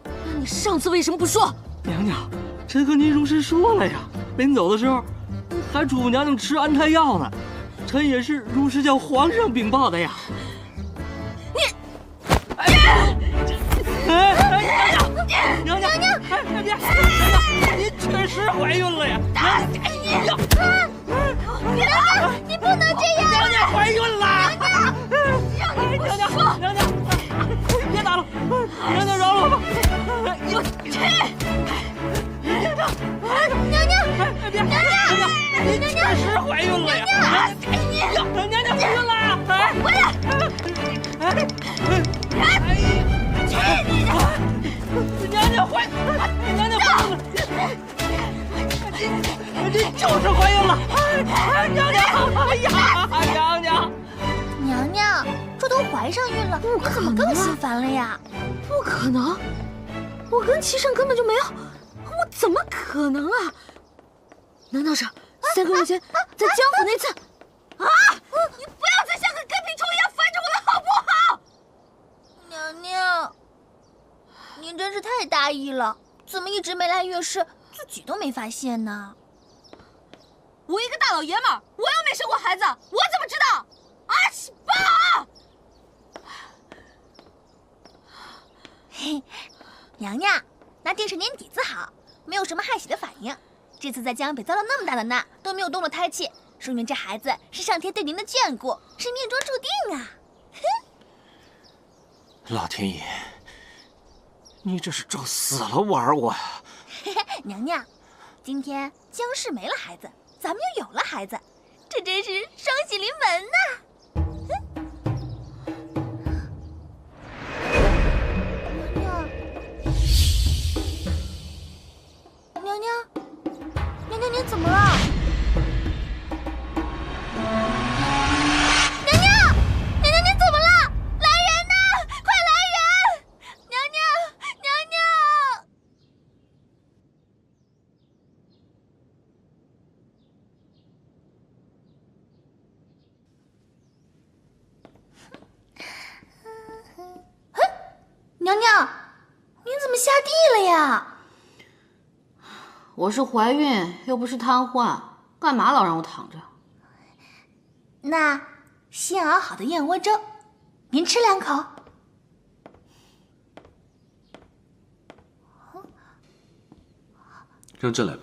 那你上次为什么不说？
娘娘，臣和您如实说了呀。临走的时候，还嘱咐娘娘吃安胎药呢。臣也是如实向皇上禀报的呀。娘娘，您确实怀孕了呀！娘
娘，你不能这样！
娘娘怀孕了！娘娘，别打了！娘娘饶了我吧！娘娘，您确实怀孕了呀！娘娘怀孕了呀！
回来！
娘娘怀孕了！您就是怀孕了！娘娘，哎呀，
娘娘，这都怀上孕了，你怎么更心烦了呀？
不可能，我跟齐胜根本就没有，我怎么可能啊？难道是3个月前在江府那次？啊！你不要再像个跟屁虫一样烦着我了，好不好？
娘娘，您真是太大意了，怎么一直没来月事，自己都没发现呢？
我一个大老爷们儿，我又没生过孩子，我怎么知道？阿西巴！
嘿，娘娘，那定是您底子好，没有什么害喜的反应。这次在江北遭了那么大的难，都没有动了胎气，说明这孩子是上天对您的眷顾，是命中注定啊！
老天爷，你这是照死了玩我呀！
娘娘，今天江氏没了孩子，咱们又有了孩子，这真是双喜临门呐！娘娘，您怎么了？娘娘，您怎么了？来人呐！快来人！娘娘！娘娘，您怎么下地了呀？
我是怀孕，又不是瘫痪，干嘛老让我躺着？
那新熬好的燕窝粥，您吃2口。
让朕来吧。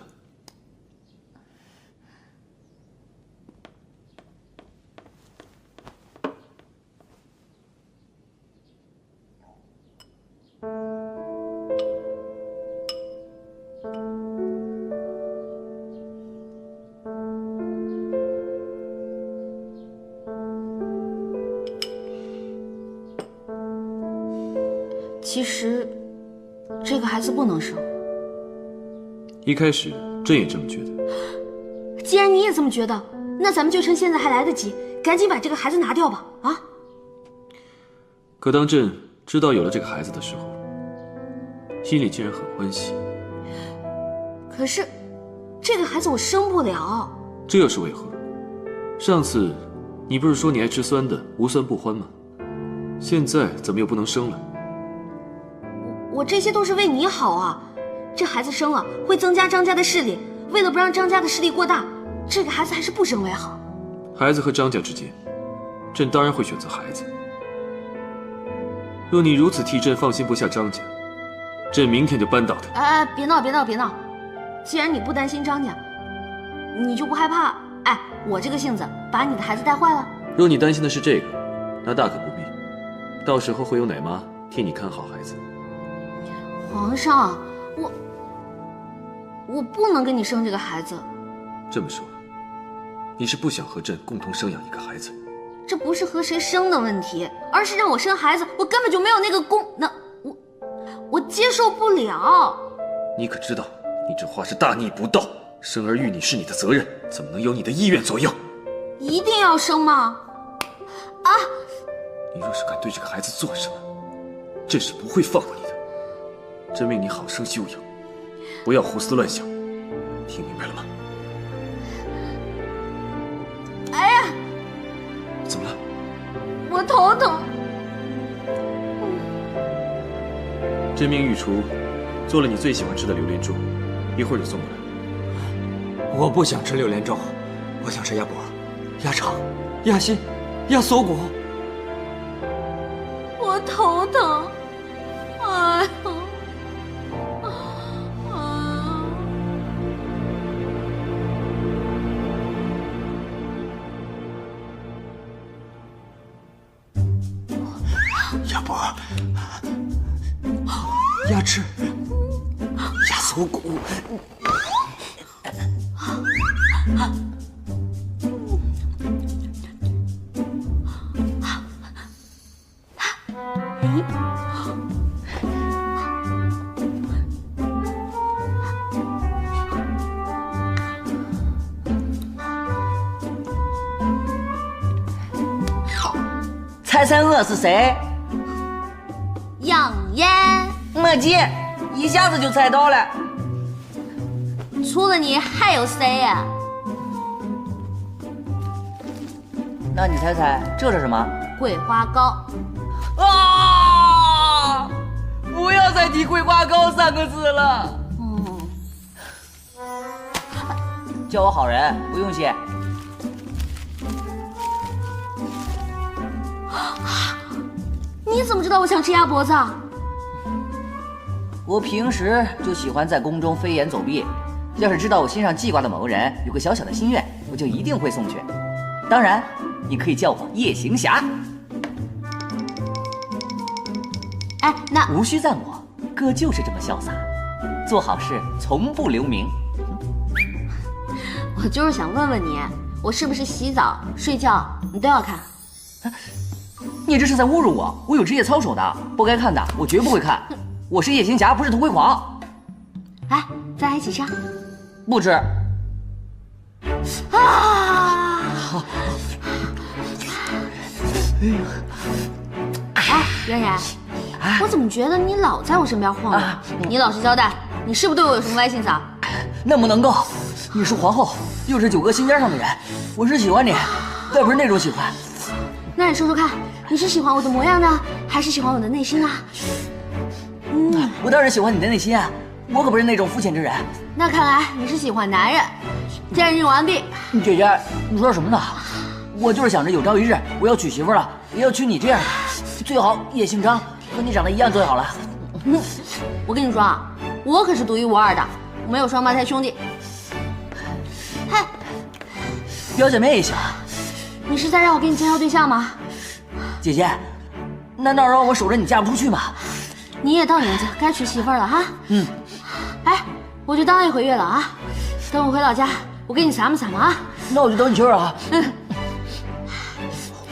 其实，这个孩子不能生。
一开始朕也这么觉得。
既然你也这么觉得，那咱们就趁现在还来得及，赶紧把这个孩子拿掉吧！啊！
可当朕知道有了这个孩子的时候，心里竟然很欢喜。
可是，这个孩子我生不了。
这又是为何？上次你不是说你爱吃酸的，无酸不欢吗？现在怎么又不能生了？
我这些都是为你好啊！这孩子生了会增加张家的势力，为了不让张家的势力过大，这个孩子还是不生为好。
孩子和张家之间，朕当然会选择孩子。若你如此替朕放心不下张家，朕明天就扳倒他。
哎，别闹别闹别闹！既然你不担心张家，你就不害怕我这个性子把你的孩子带坏了？
若你担心的是这个，那大可不必。到时候会有奶妈替你看好孩子。
皇上，我不能跟你生这个孩子。
这么说，你是不想和朕共同生养一个孩子？
这不是和谁生的问题，而是让我生孩子，我根本就没有那个功能，我接受不了。
你可知道，你这话是大逆不道。生儿育女是你的责任，怎么能由你的意愿左右？
一定要生吗？啊！
你若是敢对这个孩子做什么，朕是不会放过你的。朕命你好生休养，不要胡思乱想，听明白了吗？
哎呀！
怎么了？
我头疼。
朕命御厨做了你最喜欢吃的榴莲粥，一会儿就送过来。
我不想吃榴莲粥，我想吃鸭脖、鸭肠、鸭心、鸭锁骨。
我头疼。哎呀！
鸭脖、鸭翅、鸭锁骨。
猜猜我是谁？
杨艳。
没急，一下子就猜到了。
除了你还有谁呀？
那你猜猜这是什么？
桂花糕。
啊！不要再提桂花糕3个字了。叫我好人，不用谢。
你怎么知道我想吃鸭脖子？
我平时就喜欢在宫中飞檐走壁，要是知道我心上记挂的某个人有个小小的心愿，我就一定会送去。当然，你可以叫我夜行侠。
哎，那
无需赞我，哥就是这么潇洒，做好事从不留名。
我就是想问问你，我是不是洗澡、睡觉你都要看？
你这是在侮辱我！我有职业操守的，不该看的我绝不会看。我是夜行侠，不是偷窥狂。
来，咱俩一起上。
不吃。
啊！哎，嫣然，我怎么觉得你老在我身边晃悠？你老实交代，你是不是对我有什么歪心思啊？
那么能够，你是皇后，又是9个心尖上的人，我是喜欢你，但不是那种喜欢。
那你说说看，你是喜欢我的模样呢，还是喜欢我的内心啊？
我当然喜欢你的内心啊，我可不是那种肤浅之人。
那看来你是喜欢男人。见证完毕。
姐姐，你说什么呢？我就是想着有朝一日我要娶媳妇了，也要娶你这样的，最好也姓张，和你长得一样最好了。
我跟你说啊，我可是独一无二的，我没有双胞胎兄弟。嗨，
表姐妹也行。
你是在让我给你介绍对象吗？
姐姐，难道让我守着你嫁不出去吗？
你也到年纪该娶媳妇了哈。哎，我就当一回月了啊。等我回老家，我给你撒么撒么啊。
那我就等你气儿啊。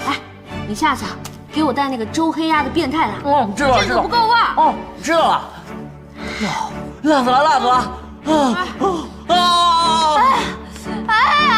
哎，你下次啊，给我带那个周黑鸭的变态的。
知道了，
这个不够味儿。
知道了。辣死了，辣死了！
哎呀！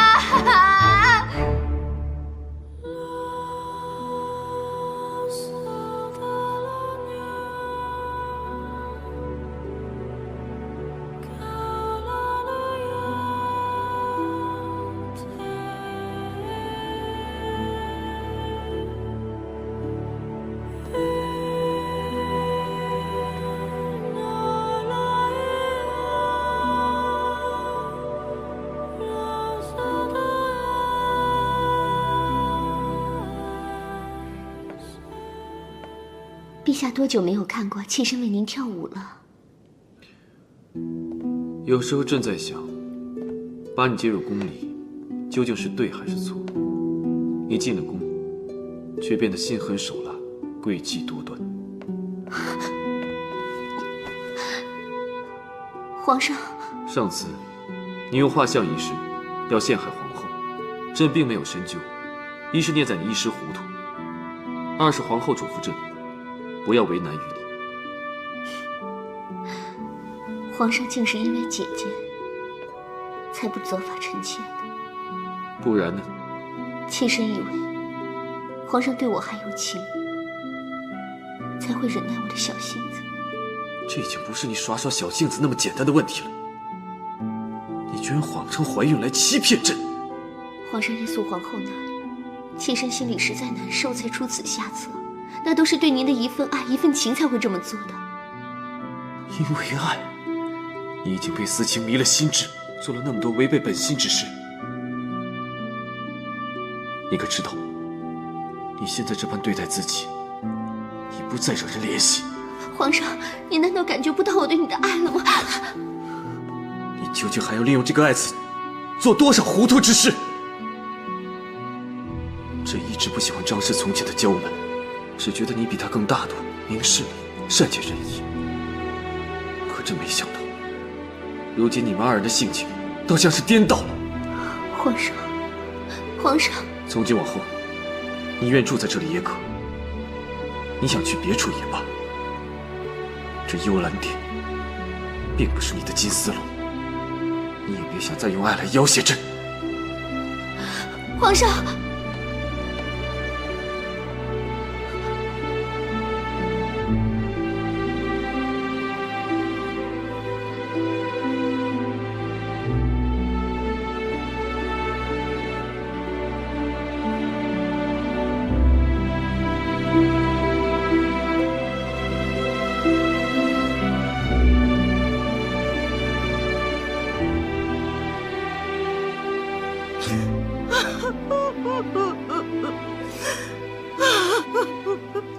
陛下多久没有看过妾身为您跳舞了？
有时候正在想，把你接入宫里，究竟是对还是错？你进了宫，却变得心狠手辣、诡计多端。
皇上，
上次你用画像一事要陷害皇后，朕并没有深究，一是念在你一时糊涂，二是皇后嘱咐朕不要为难于你。
皇上竟是因为姐姐才不责罚臣妾的。
不然呢？
妾身以为皇上对我还有情，才会忍耐我的小性子。
这已经不是你耍耍小性子那么简单的问题了。你居然谎称怀孕来欺骗朕！
皇上夜宿皇后那里，妾身心里实在难受，才出此下策。那都是对您的一份爱、一份情才会这么做的。
因为爱，你已经被私情迷了心智，做了那么多违背本心之事。你可知道，你现在这般对待自己，已不再惹人怜惜。
皇上，你难道感觉不到我对你的爱了吗？
你究竟还要利用这个爱字，做多少糊涂之事？朕一直不喜欢张氏从前的娇蛮，只觉得你比他更大度、明事理、善解人意。可真没想到，如今你们二人的性情倒像是颠倒了。
皇上，皇上，
从今往后，你愿住在这里也可，你想去别处也罢。这幽兰殿并不是你的金丝笼，你也别想再用爱来要挟朕。
皇上。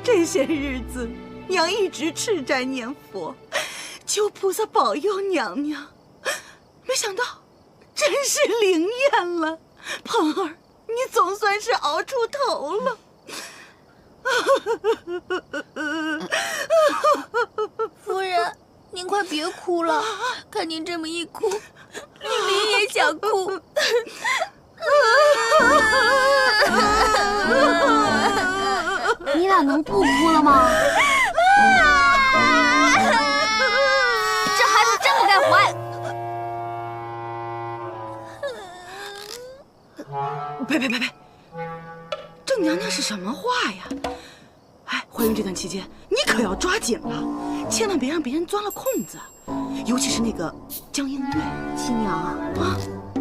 这些日子，娘一直吃斋念佛，求菩萨保佑娘娘。没想到，真是灵验了。鹏儿，你总算是熬出头了。
夫人，您快别哭了，看您这么一哭，琳琳也想哭。
你俩能不哭了吗？这孩子真不该怀。
呸！这娘娘是什么话呀？哎，怀孕这段期间，你可要抓紧了，千万别让别人钻了空子，尤其是那个江映月。
七娘啊，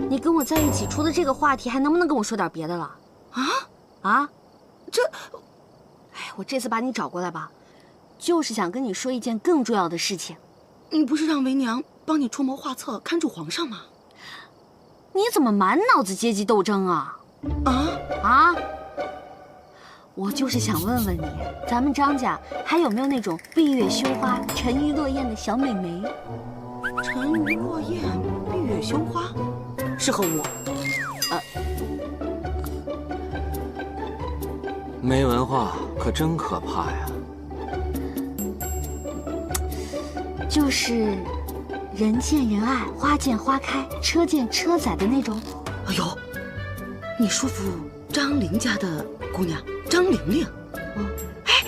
你跟我在一起，除了这个话题，还能不能跟我说点别的了？啊？
这，
哎，我这次把你找过来吧，就是想跟你说一件更重要的事情。
你不是让为娘帮你出谋划策，看住皇上吗？
你怎么满脑子阶级斗争啊？我就是想问问你，咱们张家还有没有那种闭月羞花、沉鱼落雁的小美眉？
沉鱼落雁、闭月羞花，适合我。
没文化可真可怕呀！
就是人见人爱、花见花开、车见车载的那种。
哎呦，你叔父张玲家的姑娘张玲玲，哎，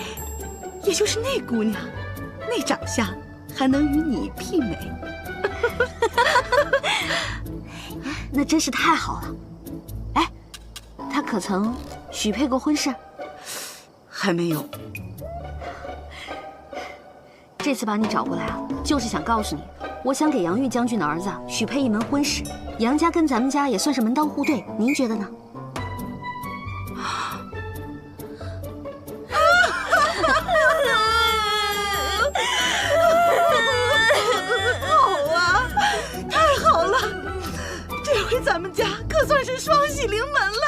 也就是那姑娘，那长相还能与你媲美。
那真是太好了。哎，她可曾许配过婚事？
还没有。
这次把你找过来啊，就是想告诉你，我想给杨玉将军的儿子许配一门婚事，杨家跟咱们家也算是门当户对，您觉得呢？
好啊，太好了，这回咱们家可算是双喜临门了。